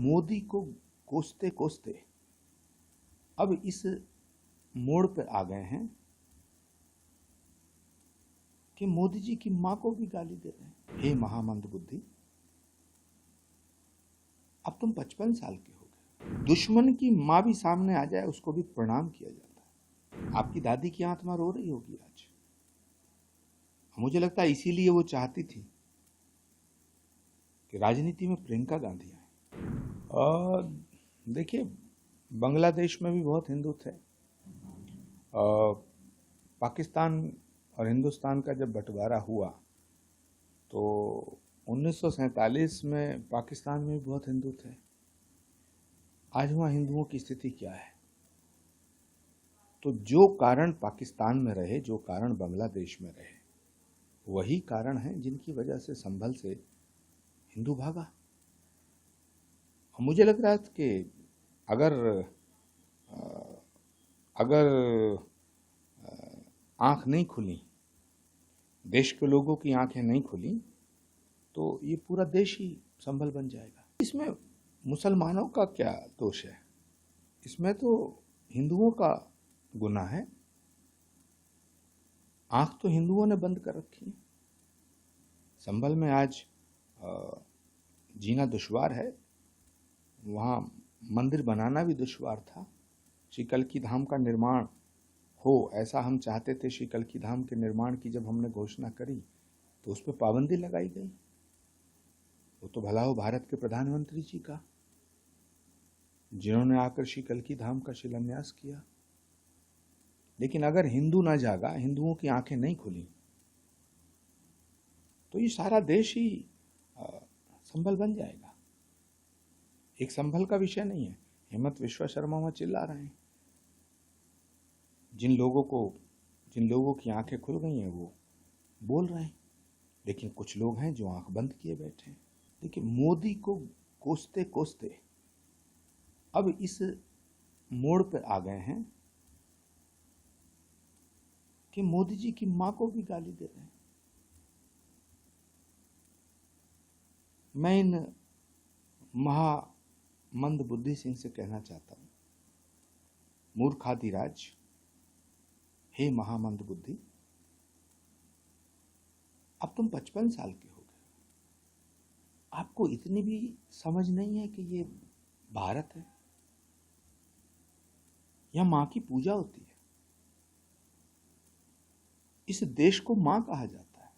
मोदी को कोसते कोसते अब इस मोड़ पे आ गए हैं कि मोदी जी की मां को भी गाली दे रहे हैं। हे महामंद बुद्धि, अब तुम 55 साल के हो गए, दुश्मन की मां भी सामने आ जाए उसको भी प्रणाम किया जाता है। आपकी दादी की आत्मा रो रही होगी आज। मुझे लगता है इसीलिए वो चाहती थी कि राजनीति में प्रियंका गांधी आए। और देखिए, बांग्लादेश में भी बहुत हिंदू थे। पाकिस्तान और हिंदुस्तान का जब बंटवारा हुआ तो 1947 में पाकिस्तान में भी बहुत हिंदू थे। आज वहाँ हिंदुओं की स्थिति क्या है? तो जो कारण पाकिस्तान में रहे, जो कारण बांग्लादेश में रहे, वही कारण है जिनकी वजह से संभल से हिंदू भागा। और मुझे लग रहा है कि अगर आंख नहीं खुली, देश के लोगों की आंखें नहीं खुली, तो ये पूरा देश ही संभल बन जाएगा। इसमें मुसलमानों का क्या दोष है? इसमें तो हिंदुओं का गुनाह है। आंख तो हिंदुओं ने बंद कर रखी है। संभल में आज जीना दुश्वार है, वहाँ मंदिर बनाना भी दुश्वार था। श्री कल्की धाम का निर्माण हो, ऐसा हम चाहते थे। श्री कल्की धाम के निर्माण की जब हमने घोषणा करी तो उस पर पाबंदी लगाई गई। वो तो भला हो भारत के प्रधानमंत्री जी का, जिन्होंने आकर श्री कल्की धाम का शिलान्यास किया। लेकिन अगर हिंदू ना जागा, हिंदुओं की आंखें नहीं खुली, तो ये सारा देश ही संभल बन जाएगा। एक संभल का विषय नहीं है। हेमंत विश्व शर्मा वहां चिल्ला रहे हैं। जिन लोगों की आंखें खुल गई हैं वो बोल रहे हैं, लेकिन कुछ लोग हैं जो आंख बंद किए बैठे हैं। देखिए, मोदी को कोसते कोसते अब इस मोड़ पे आ गए हैं कि मोदी जी की मां को भी गाली दे रहे हैं। मैं इन महामंद बुद्धि सिंह से कहना चाहता हूं, मूर्खाधिराज, हे महामंद बुद्धि, अब तुम 55 साल के हो गए, आपको इतनी भी समझ नहीं है कि ये भारत है, यह मां की पूजा होती है। इस देश को मां कहा जाता है,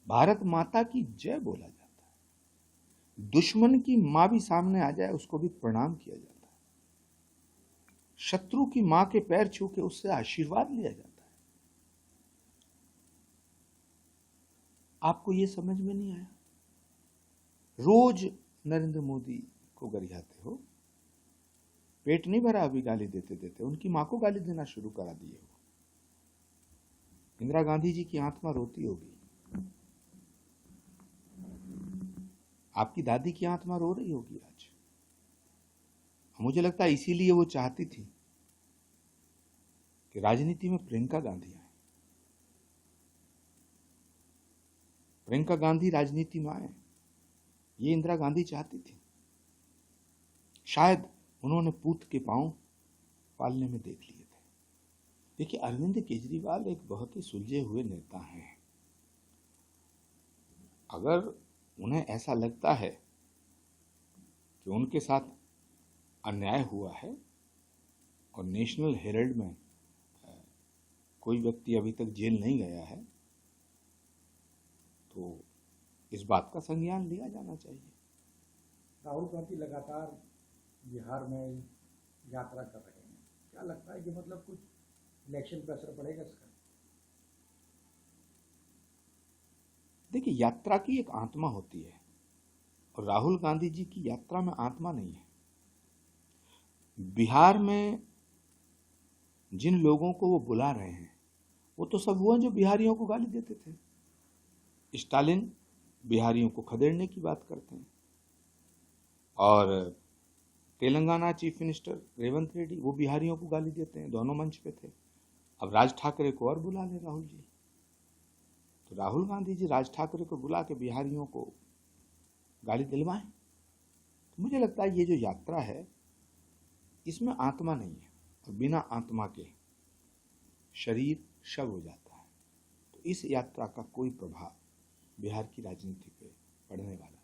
भारत माता की जय बोला जाता है। दुश्मन की मां भी सामने आ जाए उसको भी प्रणाम किया जाता है। शत्रु की मां के पैर छू के उससे आशीर्वाद लिया जाता है। आपको यह समझ में नहीं आया? रोज नरेंद्र मोदी को गरियाते हो, पेट नहीं भरा अभी गाली देते देते, उनकी मां को गाली देना शुरू करा दिए हो। इंदिरा गांधी जी की आत्मा रोती होगी, आपकी दादी की आत्मा रो रही होगी आज। मुझे लगता है इसीलिए वो चाहती थी कि राजनीति में प्रियंका गांधी आए। प्रियंका गांधी राजनीति में आए, ये इंदिरा गांधी चाहती थी। शायद उन्होंने पूत के पांव पालने में देख लिए थे। देखिए, अरविंद केजरीवाल एक बहुत ही सुलझे हुए नेता हैं। अगर उन्हें ऐसा लगता है कि उनके साथ अन्याय हुआ है और नेशनल हेराल्ड में कोई व्यक्ति अभी तक जेल नहीं गया है, तो इस बात का संज्ञान लिया जाना चाहिए। राहुल गांधी लगातार बिहार में यात्रा कर रहे हैं, क्या लगता है कि मतलब कुछ इलेक्शन प्रेशर पड़ेगा इसका? देखिए, यात्रा की एक आत्मा होती है और राहुल गांधी जी की यात्रा में आत्मा नहीं है। बिहार में जिन लोगों को वो बुला रहे हैं वो तो सब वो हैं जो बिहारियों को गाली देते थे। स्टालिन बिहारियों को खदेड़ने की बात करते हैं, और तेलंगाना चीफ मिनिस्टर रेवंत रेड्डी वो बिहारियों को गाली देते हैं, दोनों मंच पे थे। अब राज ठाकरे को और बुला ले राहुल जी, तो राहुल गांधी जी राज ठाकरे को बुला के बिहारियों को गाली दिलवाएं। तो मुझे मुझे लगता है ये जो यात्रा है इसमें आत्मा नहीं है, और बिना आत्मा के शरीर शव हो जाता है। तो इस यात्रा का कोई प्रभाव बिहार की राजनीति पे पड़ने वाला